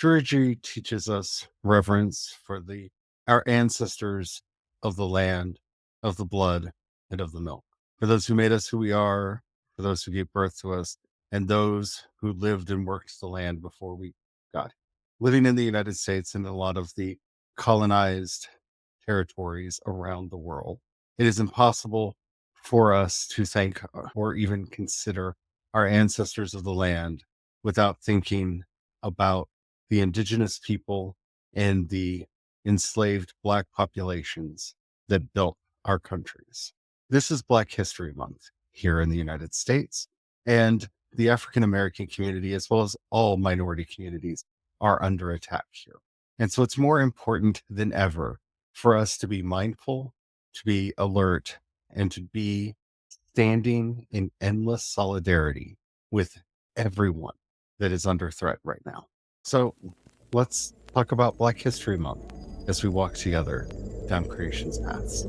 Druidry teaches us reverence for our ancestors of the land, of the blood, and of the milk. For those who made us who we are, for those who gave birth to us, and those who lived and worked the land before we got here. Living in the United States and a lot of the colonized territories around the world, it is impossible for us to thank or even consider our ancestors of the land without thinking about the indigenous people and the enslaved Black populations that built our countries. This is Black History Month here in the United States, and the African American community, as well as all minority communities, are under attack here. And so it's more important than ever for us to be mindful, to be alert, and to be standing in endless solidarity with everyone that is under threat right now. So let's talk about Black History Month as we walk together down creation's paths.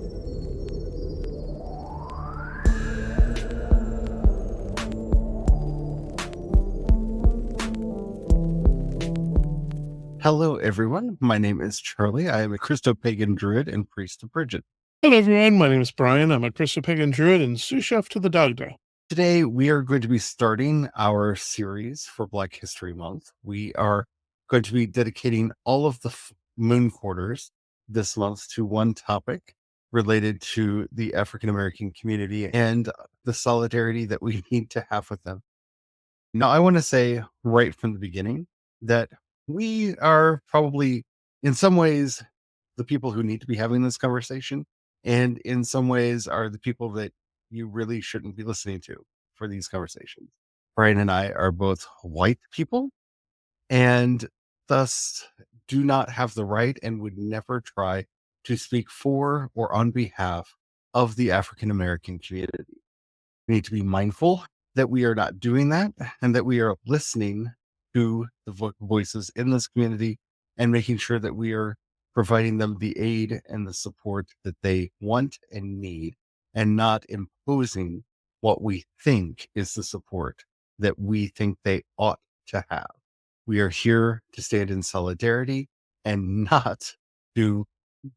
Hello, everyone. My name is Charlie. I am a Christopagan Druid and priest of Bridget. Hello, everyone. My name is Brian. I'm a Christopagan Druid and sous chef to the Dagda. Today, we are going to be starting our series for Black History Month. We are going to be dedicating all of the moon quarters this month to one topic related to the African American community and the solidarity that we need to have with them. Now, I want to say right from the beginning that we are probably, in some ways, the people who need to be having this conversation, and in some ways are the people that you really shouldn't be listening to for these conversations. Brian and I are both white people and thus do not have the right and would never try to speak for or on behalf of the African American community. We need to be mindful that we are not doing that and that we are listening to the voices in this community and making sure that we are providing them the aid and the support that they want and need, and not imposing what we think is the support that we think they ought to have. We are here to stand in solidarity and not to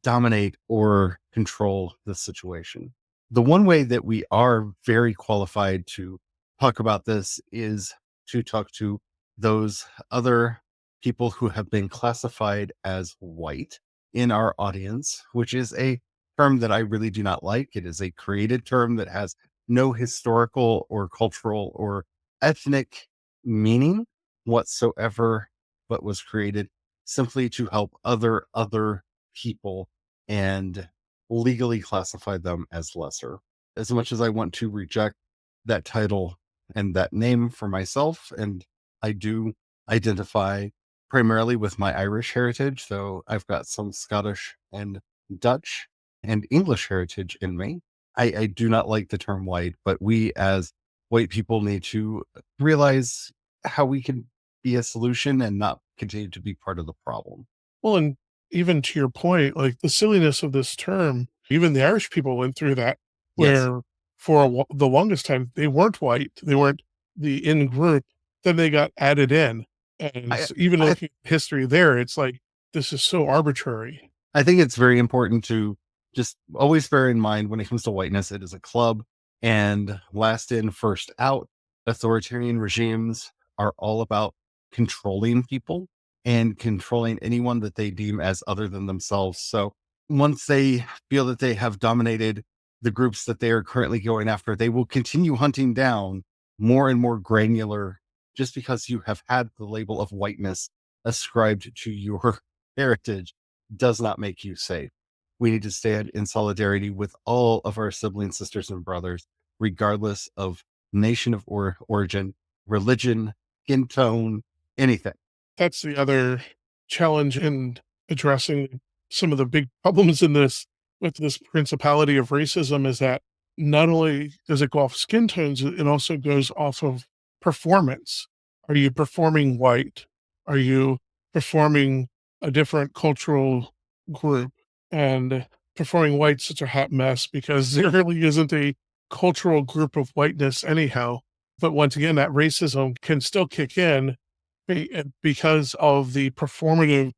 dominate or control the situation. The one way that we are very qualified to talk about this is to talk to those other people who have been classified as white in our audience, which is a term that I really do not like. It is a created term that has no historical or cultural or ethnic meaning whatsoever, but was created simply to help other people and legally classify them as lesser. As much as I want to reject that title and that name for myself, and I do identify primarily with my Irish heritage, though I've got some Scottish and Dutch and English heritage in me. I do not like the term white, but we as white people need to realize how we can be a solution and not continue to be part of the problem. Well, and even to your point, like the silliness of this term, even the Irish people went through that, where for the longest time, they weren't white. They weren't the in group. Then they got added in. And even looking at history there, it's like, this is so arbitrary. I think it's very important to just always bear in mind when it comes to whiteness, it is a club, and last in, first out. Authoritarian regimes are all about controlling people and controlling anyone that they deem as other than themselves. So once they feel that they have dominated the groups that they are currently going after, they will continue hunting down more and more granular. Just because you have had the label of whiteness ascribed to your heritage does not make you safe. We need to stand in solidarity with all of our siblings, sisters, and brothers, regardless of nation of origin, religion, skin tone, anything. That's the other challenge in addressing some of the big problems in this, with this principality of racism, is that not only does it go off skin tones, it also goes off of performance. Are you performing white? Are you performing a different cultural group? And performing white's such a hot mess because there really isn't a cultural group of whiteness anyhow. But once again, that racism can still kick in because of the performative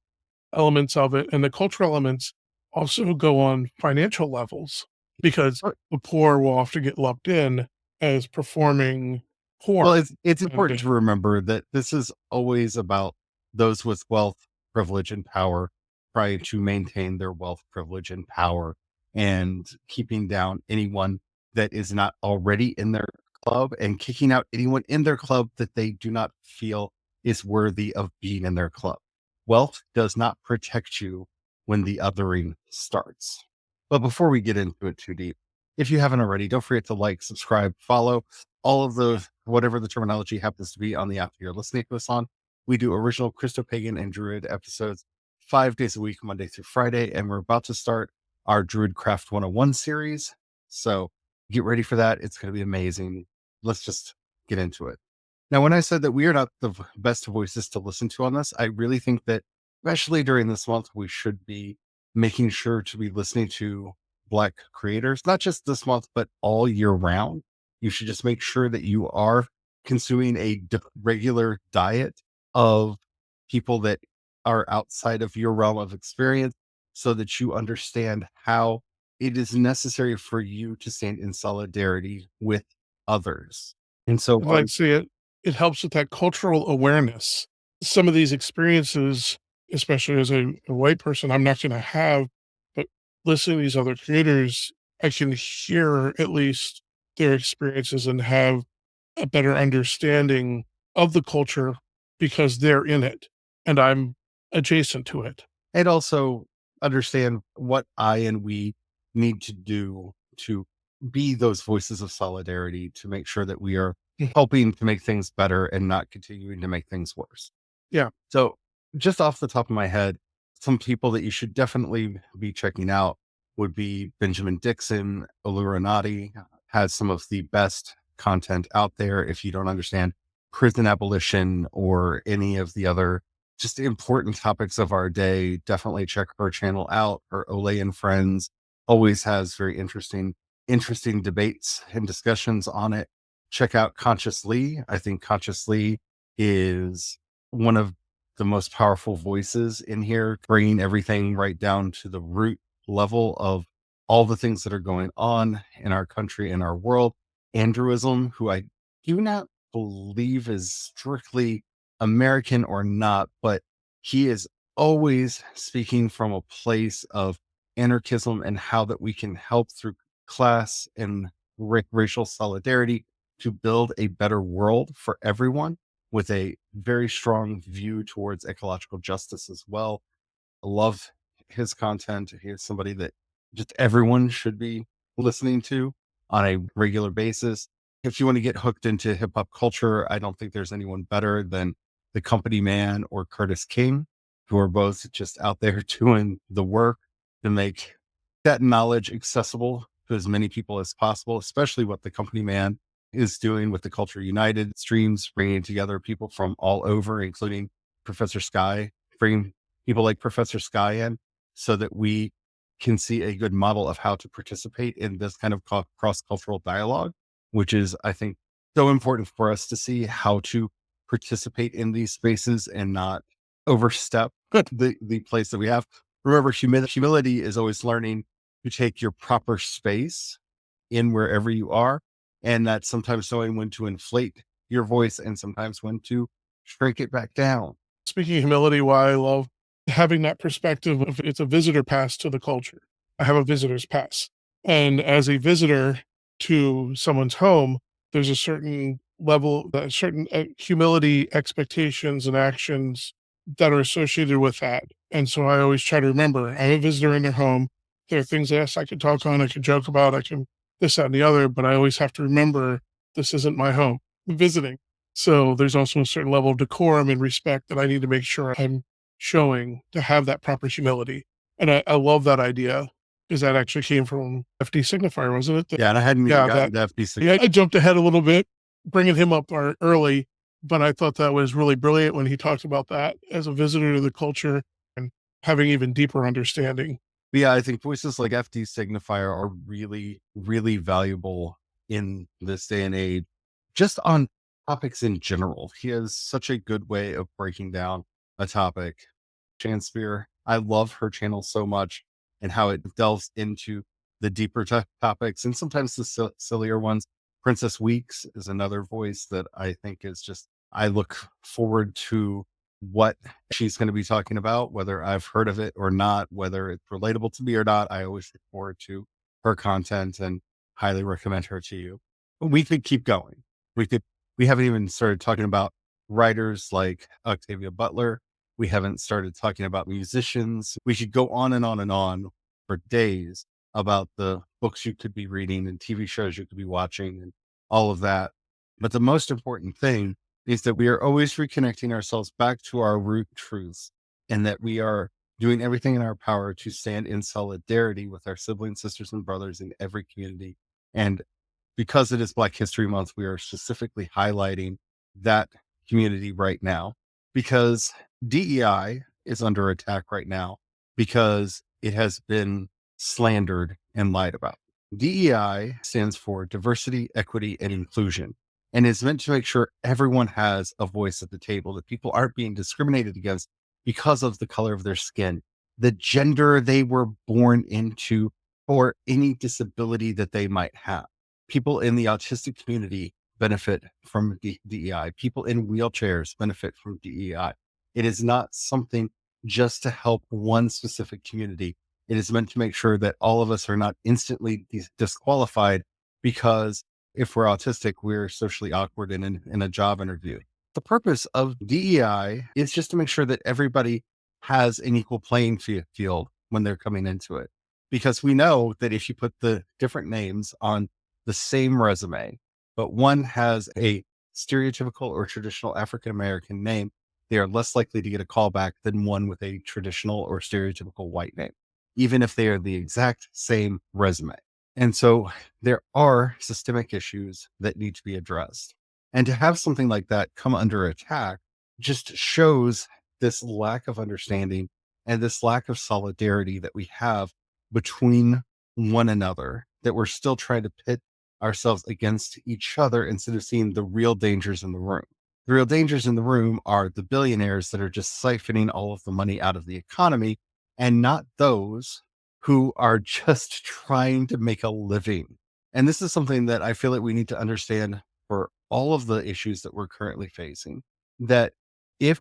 elements of it, and the cultural elements also go on financial levels because Right. the poor will often get lumped in as performing poor. Well, it's important And to remember that this is always about those with wealth, privilege, and power trying to maintain their wealth, privilege, and power, and keeping down anyone that is not already in their club and kicking out anyone in their club that they do not feel is worthy of being in their club. Wealth does not protect you when the othering starts. But before we get into it too deep, if you haven't already, don't forget to like, subscribe, follow all of the whatever the terminology happens to be on the app you're listening to us on. We do original Christopagan and Druid episodes 5 days a week, Monday through Friday, and we're about to start our Druid Craft 101 series. So get ready for that. It's going to be amazing. Let's just get into it. Now, when I said that we are not the best voices to listen to on this, I really think that, especially during this month, we should be making sure to be listening to Black creators, not just this month, but all year round. You should just make sure that you are consuming a regular diet of people that are outside of your realm of experience so that you understand how it is necessary for you to stand in solidarity with others. And so I'd like to see it helps with that cultural awareness. Some of these experiences, especially as a white person, I'm not going to have, but listening to these other creators, I can hear at least their experiences and have a better understanding of the culture because they're in it and I'm adjacent to it. and also understand what I and we need to do to be those voices of solidarity to make sure that we are Mm. helping to make things better and not continuing to make things worse. Yeah. So, just off the top of my head, some people that you should definitely be checking out would be Benjamin Dixon. Oluranati has some of the best content out there. If you don't understand prison abolition or any of the other just important topics of our day, definitely check her channel out. Her Ole and Friends always has very interesting debates and discussions on it. Check out Conscious Lee. I think Conscious Lee is one of the most powerful voices in here, bringing everything right down to the root level of all the things that are going on in our country and our world. Andrewism, who I do not believe is strictly American or not, but he is always speaking from a place of anarchism and how that we can help through class and racial solidarity to build a better world for everyone with a very strong view towards ecological justice as well. I love his content. He's somebody that just everyone should be listening to on a regular basis. If you want to get hooked into hip hop culture, I don't think there's anyone better than the Company Man or Curtis King, who are both just out there doing the work to make that knowledge accessible to as many people as possible, especially what the Company Man is doing with the Culture United streams, bringing together people from all over, including Professor Sky, bringing people like Professor Sky in so that we can see a good model of how to participate in this kind of cross cultural dialogue, which is, I think, so important for us to see how to participate in these spaces and not overstep the place that we have. Remember, humility is always learning to take your proper space in wherever you are, and that's sometimes knowing when to inflate your voice and sometimes when to shrink it back down. Speaking of humility, why I love having that perspective of it's a visitor pass to the culture. I have a visitor's pass. And as a visitor to someone's home, there's a certain level, a certain humility, expectations, and actions that are associated with that. And so I always try to remember I'm a visitor in their home. There are things, yes, I could talk on, I can joke about, I can this, that, and the other, but I always have to remember this isn't my home. I'm visiting. So there's also a certain level of decorum and respect that I need to make sure I'm showing to have that proper humility. And I love that idea because that actually came from FD Signifier, wasn't it? Yeah, and I hadn't even Yeah, gotten that to FBC. yeah, I jumped ahead a little bit, bringing him up early, but I thought that was really brilliant when he talked about that as a visitor to the culture and having even deeper understanding. But yeah, I think voices like FD Signifier are really, really valuable in this day and age, just on topics in general. He has such a good way of breaking down a topic. Chanspear, I love her channel so much and how it delves into the deeper topics and sometimes the sillier ones. Princess Weeks is another voice that I think is just, I look forward to what she's going to be talking about, whether I've heard of it or not, whether it's relatable to me or not. I always look forward to her content and highly recommend her to you. We could keep going. We could, we haven't even started talking about writers like Octavia Butler. We haven't started talking about musicians. We could go on and on and on for days about the books you could be reading and TV shows you could be watching and all of that. But the most important thing is that we are always reconnecting ourselves back to our root truths and that we are doing everything in our power to stand in solidarity with our siblings, sisters, and brothers in every community. And because it is Black History Month, we are specifically highlighting that community right now because DEI is under attack right now because it has been slandered and lied about. DEI stands for diversity, equity, and inclusion, and is meant to make sure everyone has a voice at the table, that people aren't being discriminated against because of the color of their skin, the gender they were born into, or any disability that they might have. People in the autistic community benefit from DEI. People in wheelchairs benefit from DEI. It is not something just to help one specific community. It is meant to make sure that all of us are not instantly disqualified because if we're autistic, we're socially awkward in a job interview. The purpose of DEI is just to make sure that everybody has an equal playing field when they're coming into it. Because we know that if you put the different names on the same resume, but one has a stereotypical or traditional African American name, they are less likely to get a call back than one with a traditional or stereotypical white name, even if they are the exact same resume. And so there are systemic issues that need to be addressed. And to have something like that come under attack just shows this lack of understanding and this lack of solidarity that we have between one another, that we're still trying to pit ourselves against each other instead of seeing the real dangers in the room. The real dangers in the room are the billionaires that are just siphoning all of the money out of the economy, and not those who are just trying to make a living. And this is something that I feel like we need to understand for all of the issues that we're currently facing, that if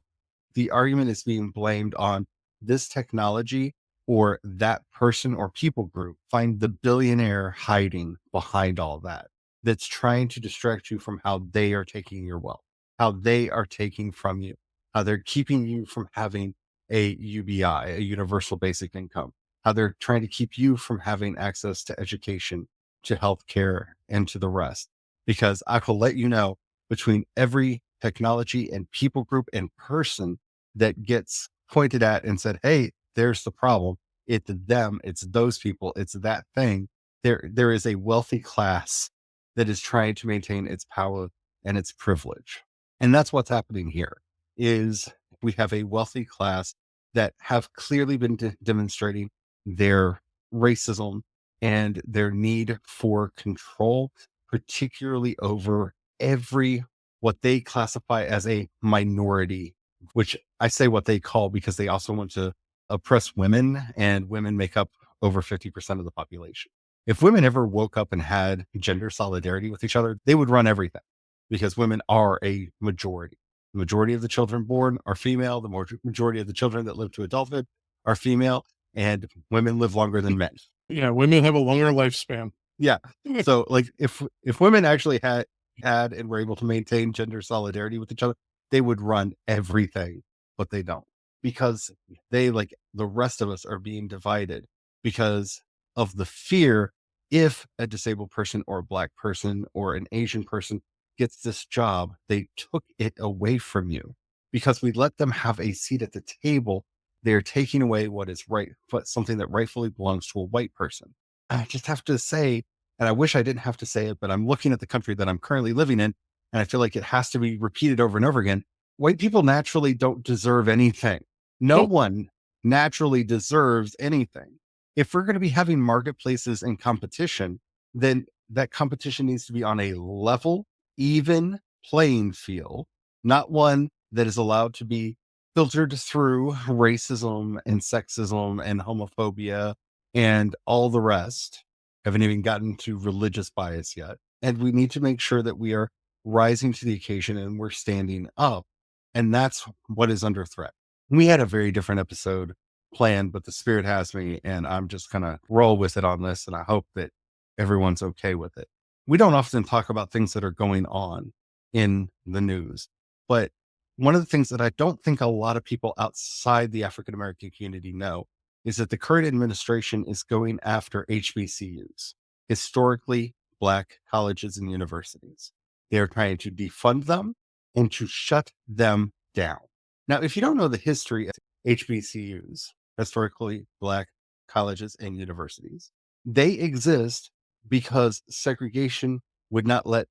the argument is being blamed on this technology or that person or people group, find the billionaire hiding behind all that, that's trying to distract you from how they are taking your wealth, how they are taking from you, how they're keeping you from having a UBI, a universal basic income, how they're trying to keep you from having access to education, to healthcare, and to the rest. Because I will let you know, between every technology and people group and person that gets pointed at and said, hey, there's the problem. It's them, it's those people, it's that thing. There is a wealthy class that is trying to maintain its power and its privilege. And that's what's happening here is we have a wealthy class that have clearly been demonstrating their racism and their need for control, particularly over every what they classify as a minority, which I say what they call because they also want to oppress women, and women make up over 50% of the population. If women ever woke up and had gender solidarity with each other, they would run everything because women are a majority. The majority of the children born are female. The majority of the children that live to adulthood are female, and women live longer than men. Yeah, women have a longer lifespan. Yeah. So like if women actually had and were able to maintain gender solidarity with each other, they would run everything, but they don't, because they, like the rest of us, are being divided because of the fear. If a disabled person or a Black person or an Asian person gets this job, they took it away from you. Because we let them have a seat at the table, they're taking away what is right, but something that rightfully belongs to a white person. I just have to say, and I wish I didn't have to say it, but I'm looking at the country that I'm currently living in, and I feel like it has to be repeated over and over again. White people naturally don't deserve anything. No Nope. one naturally deserves anything. If we're going to be having marketplaces and competition, then that competition needs to be on a level, even playing field, not one that is allowed to be filtered through racism and sexism and homophobia and all the rest. Haven't even gotten to religious bias yet. And we need to make sure that we are rising to the occasion and we're standing up. And that's what is under threat. We had a very different episode planned, but the spirit has me, and I'm just going to roll with it on this. And I hope that everyone's okay with it. We don't often talk about things that are going on in the news, but one of the things that I don't think a lot of people outside the African American community know is that the current administration is going after HBCUs, historically Black colleges and universities. They are trying to defund them and to shut them down. Now, if you don't know the history of HBCUs, historically Black colleges and universities, they exist because segregation would not let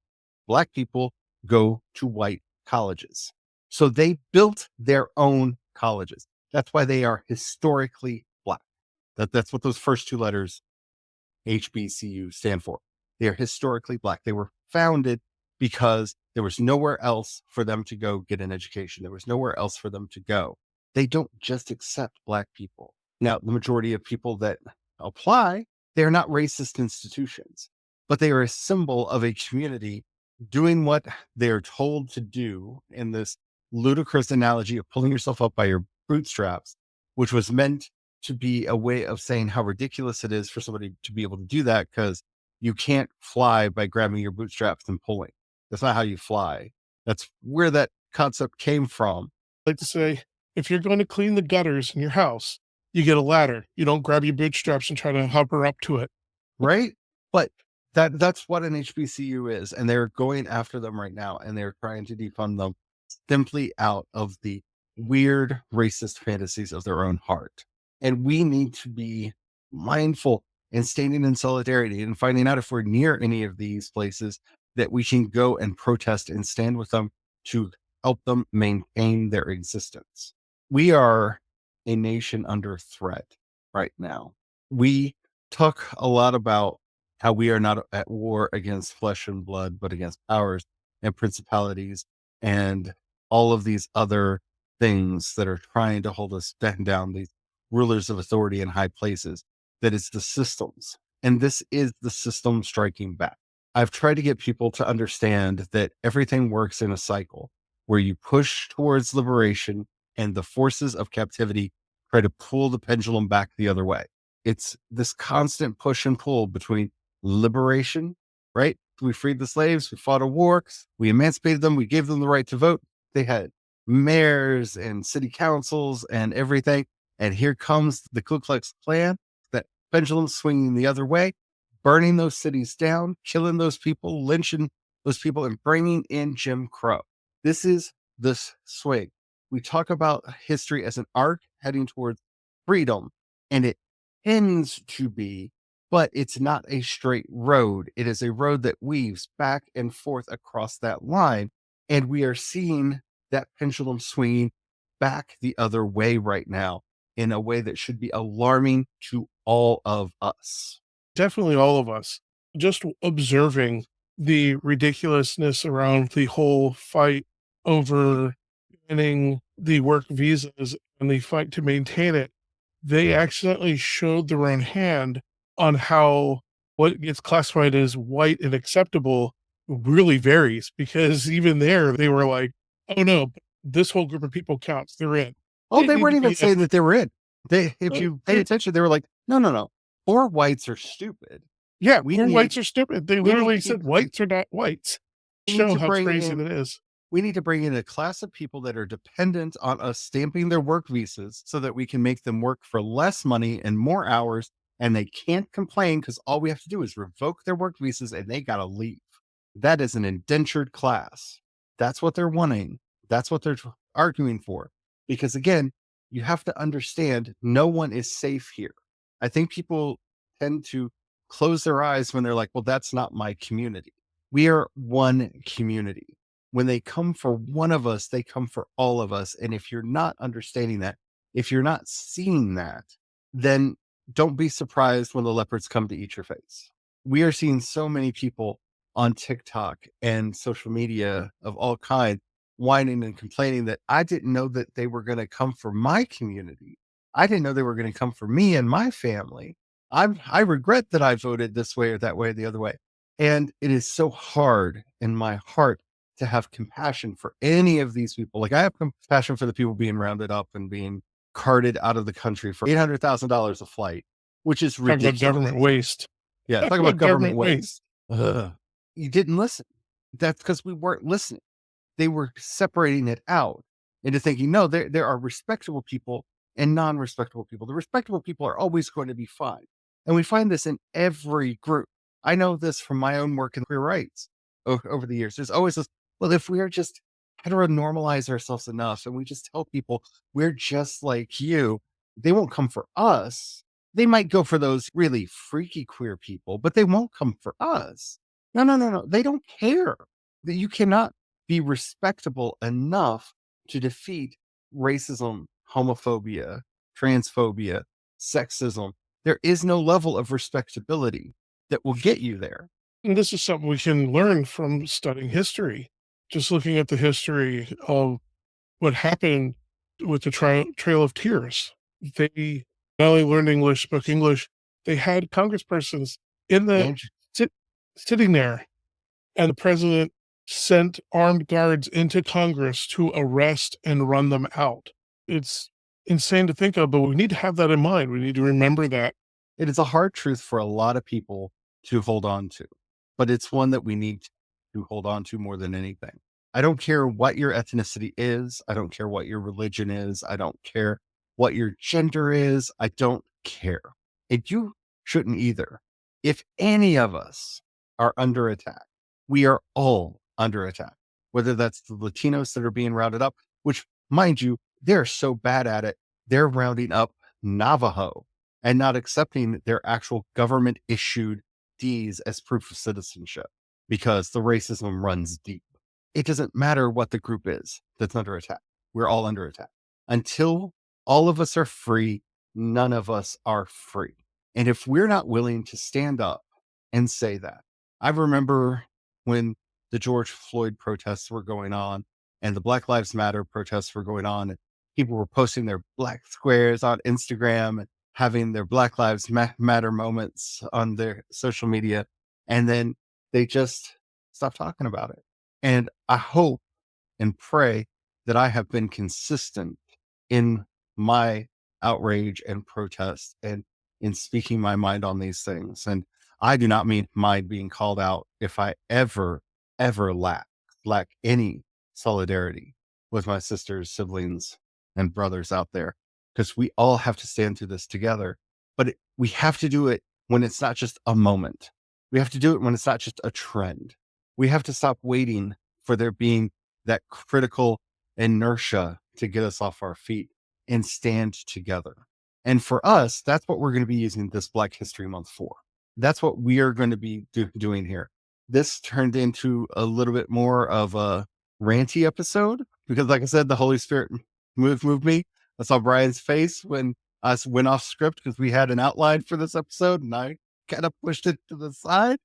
Black people go to white colleges. So they built their own colleges. That's why they are historically Black. That's what those first two letters HBCU stand for. They are historically Black. They were founded because there was nowhere else for them to go get an education. There was nowhere else for them to go. They don't just accept Black people. Now, the majority of people that apply, they are not racist institutions, but they are a symbol of a community doing what they are told to do in this ludicrous analogy of pulling yourself up by your bootstraps, which was meant to be a way of saying how ridiculous it is for somebody to be able to do that, because you can't fly by grabbing your bootstraps and pulling. That's not how you fly. That's where that concept came from. I like to say, if you're going to clean the gutters in your house, you get a ladder. You don't grab your bootstraps and try to hover up to it. Right? But that's what an HBCU is. And they're going after them right now. And they're trying to defund them simply out of the weird racist fantasies of their own heart. And we need to be mindful and standing in solidarity and finding out if we're near any of these places that we can go and protest and stand with them to help them maintain their existence. We are a nation under threat right now. We talk a lot about how we are not at war against flesh and blood, but against powers and principalities and all of these other things that are trying to hold us down, these rulers of authority in high places. That it's the systems. And this is the system striking back. I've tried to get people to understand that everything works in a cycle where you push towards liberation and the forces of captivity try to pull the pendulum back the other way. It's this constant push and pull between liberation, right? We freed the slaves, we fought a war, we emancipated them, we gave them the right to vote. They had mayors and city councils and everything. And here comes the Ku Klux Klan, that pendulum swinging the other way, burning those cities down, killing those people, lynching those people, and bringing in Jim Crow. This is the swing. We talk about history as an arc heading towards freedom, and it tends to be, but it's not a straight road. It is a road that weaves back and forth across that line. And we are seeing that pendulum swinging back the other way right now in a way that should be alarming to all of us. Definitely all of us. Just observing the ridiculousness around the whole fight over banning the work visas and the fight to maintain it, they accidentally showed their own hand on how what gets classified as white and acceptable really varies, because even there they were like, oh no, this whole group of people counts, they're in. Oh, they weren't even saying that they were in. If you paid attention, they were like, no. Poor whites are stupid. Yeah, poor whites are stupid. They literally said keep- whites are not whites. We Show need to how bring crazy in- that is. We need to bring in a class of people that are dependent on us stamping their work visas so that we can make them work for less money and more hours, and they can't complain because all we have to do is revoke their work visas and they got to leave. That is an indentured class. That's what they're wanting. That's what they're arguing for. Because again, you have to understand no one is safe here. I think people tend to close their eyes when they're like, well, that's not my community. We are one community. When they come for one of us, they come for all of us. And if you're not understanding that, if you're not seeing that, then don't be surprised when the leopards come to eat your face. We are seeing so many people on TikTok and social media of all kinds, whining and complaining that I didn't know that they were going to come for my community. I didn't know they were going to come for me and my family. I regret that I voted this way or that way or the other way. And it is so hard in my heart to have compassion for any of these people. Like, I have compassion for the people being rounded up and being carted out of the country for $800,000 a flight, which is Talk about ridiculous. government waste. Yeah, Talk talk about about government government waste. waste. Ugh. You didn't listen. That's because we weren't listening. They were separating it out into thinking, no, there are respectable people and non-respectable people. The respectable people are always going to be fine. And we find this in every group. I know this from my own work in queer rights over the years. There's always this, well, if we are just heteronormalize ourselves enough and we just tell people we're just like you, they won't come for us. They might go for those really freaky queer people, but they won't come for us. No, no, no, no. They don't care. That you cannot be respectable enough to defeat racism, homophobia, transphobia, sexism. There is no level of respectability that will get you there. And this is something we can learn from studying history. Just looking at the history of what happened with the Trail of Tears. They not only learned English, spoke English, they had congresspersons in the And sitting there, and the president sent armed guards into Congress to arrest and run them out. It's insane to think of, but we need to have that in mind. We need to remember that. it is a hard truth for a lot of people to hold on to, but it's one that we need to hold on to more than anything. I don't care what your ethnicity is. I don't care what your religion is. I don't care what your gender is. I don't care. And you shouldn't either. If any of us are under attack, we are all under attack, whether that's the Latinos that are being rounded up, which, mind you, they're so bad at it. They're rounding up Navajo and not accepting their actual government issued Ds as proof of citizenship because the racism runs deep. It doesn't matter what the group is that's under attack. We're all under attack. Until all of us are free, none of us are free. And if we're not willing to stand up and say that, I remember when the George Floyd protests were going on and the Black Lives Matter protests were going on, and people were posting their black squares on Instagram and having their Black Lives Matter moments on their social media. And then they just stopped talking about it. And I hope and pray that I have been consistent in my outrage and protest and in speaking my mind on these things. And I do not mind being called out if I ever lack any solidarity with my sisters, siblings, and brothers out there, because we all have to stand through this together. But we have to do it when it's not just a moment. We have to do it when it's not just a trend. We have to stop waiting for there being that critical inertia to get us off our feet and stand together. And for us, that's what we're going to be using this Black History Month for. That's what we are going to be doing here. This turned into a little bit more of a ranty episode because, like I said, the Holy Spirit moved me. I saw Brian's face when I went off script because we had an outline for this episode and I kind of pushed it to the side.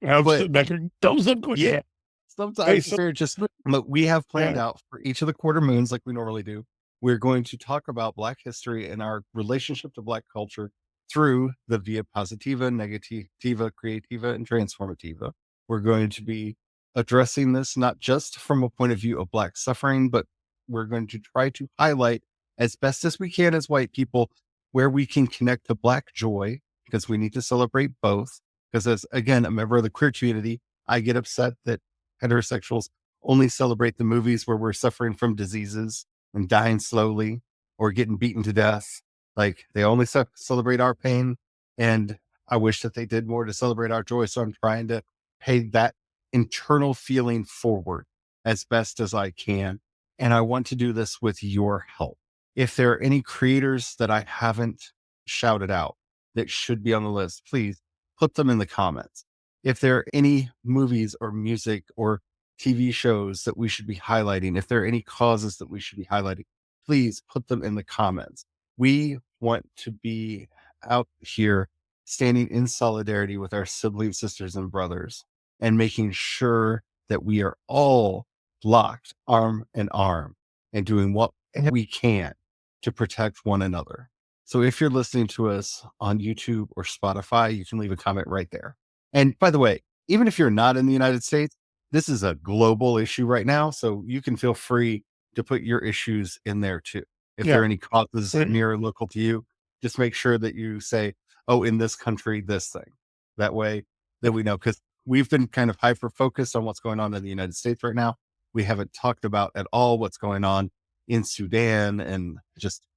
I'm But sitting back here, thumbs up, going, yeah. Hey, sometimes we're just, but we have planned yeah. out for each of the quarter moons, like we normally do. We're going to talk about Black history and our relationship to Black culture through the via positiva, negativa, creativa, and transformativa. We're going to be addressing this not just from a point of view of Black suffering, but we're going to try to highlight as best as we can as white people where we can connect to Black joy, because we need to celebrate both. Because as, again, a member of the queer community, I get upset that heterosexuals only celebrate the movies where we're suffering from diseases and dying slowly or getting beaten to death. Like, they only celebrate our pain. And I wish that they did more to celebrate our joy. So I'm trying to pay that internal feeling forward as best as I can. And I want to do this with your help. If there are any creators that I haven't shouted out that should be on the list, please put them in the comments. If there are any movies or music or TV shows that we should be highlighting, if there are any causes that we should be highlighting, please put them in the comments. We want to be out here standing in solidarity with our siblings, sisters, and brothers and making sure that we are all locked arm in arm and doing what we can to protect one another. So if you're listening to us on YouTube or Spotify, you can leave a comment right there. And by the way, even if you're not in the United States, this is a global issue right now. So you can feel free to put your issues in there too. If there Yeah. are any causes Right. near or local to you, just make sure that you say, oh, in this country, this thing. That way that we know, because we've been kind of hyper focused on what's going on in the United States right now. We haven't talked about at all what's going on in Sudan, and just,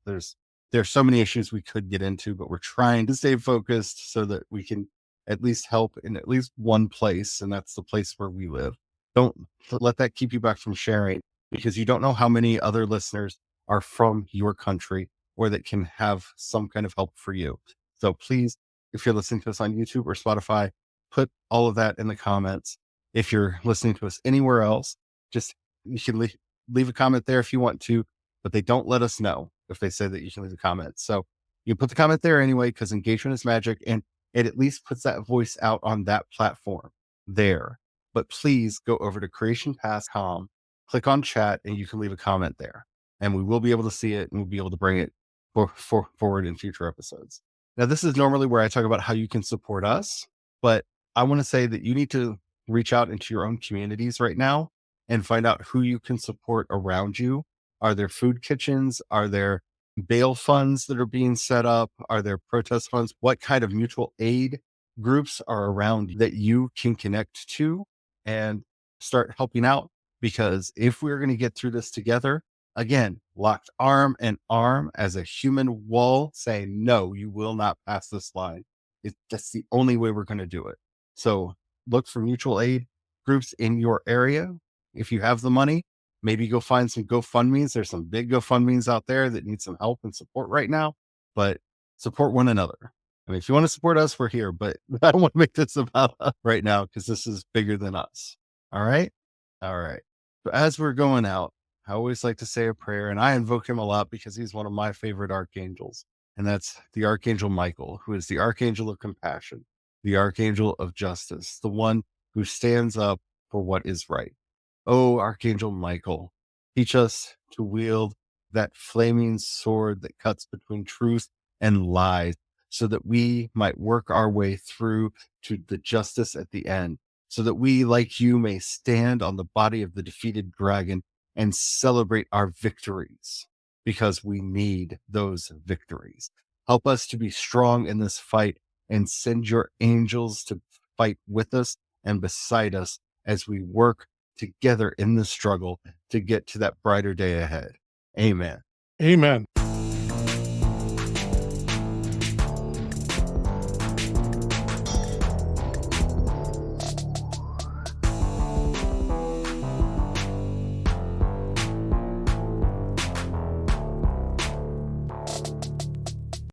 there's so many issues we could get into, but we're trying to stay focused so that we can at least help in at least one place, and that's the place where we live. Don't let that keep you back from sharing, because you don't know how many other listeners are from your country or that can have some kind of help for you. So please, if you're listening to us on YouTube or Spotify, put all of that in the comments. If you're listening to us anywhere else, just you can leave a comment there if you want to, but they don't let us know if they say that you can leave a comment. So you put the comment there anyway, because engagement is magic, and it at least puts that voice out on that platform there. But please go over to creationpath.com, click on chat, and you can leave a comment there, and we will be able to see it, and we'll be able to bring it forward in future episodes. Now, this is normally where I talk about how you can support us, but I want to say that you need to reach out into your own communities right now and find out who you can support around you. Are there food kitchens? Are there bail funds that are being set up? Are there protest funds? What kind of mutual aid groups are around that you can connect to and start helping out? Because if we're going to get through this together, again, locked arm in arm as a human wall, saying, no, you will not pass this line. That's the only way we're going to do it. So look for mutual aid groups in your area. If you have the money, maybe go find some GoFundMes. There's some big GoFundMes out there that need some help and support right now, but support one another. I mean, if you want to support us, we're here, but I don't want to make this about us right now, because this is bigger than us. All right. All right. So as we're going out, I always like to say a prayer, and I invoke him a lot because he's one of my favorite archangels. And that's the Archangel Michael, who is the Archangel of compassion, the Archangel of justice, the one who stands up for what is right. Oh, Archangel Michael, teach us to wield that flaming sword that cuts between truth and lies, so that we might work our way through to the justice at the end, so that we, like you, may stand on the body of the defeated dragon and celebrate our victories, because we need those victories. Help us to be strong in this fight, and send your angels to fight with us and beside us as we work together in the struggle to get to that brighter day ahead. Amen. Amen.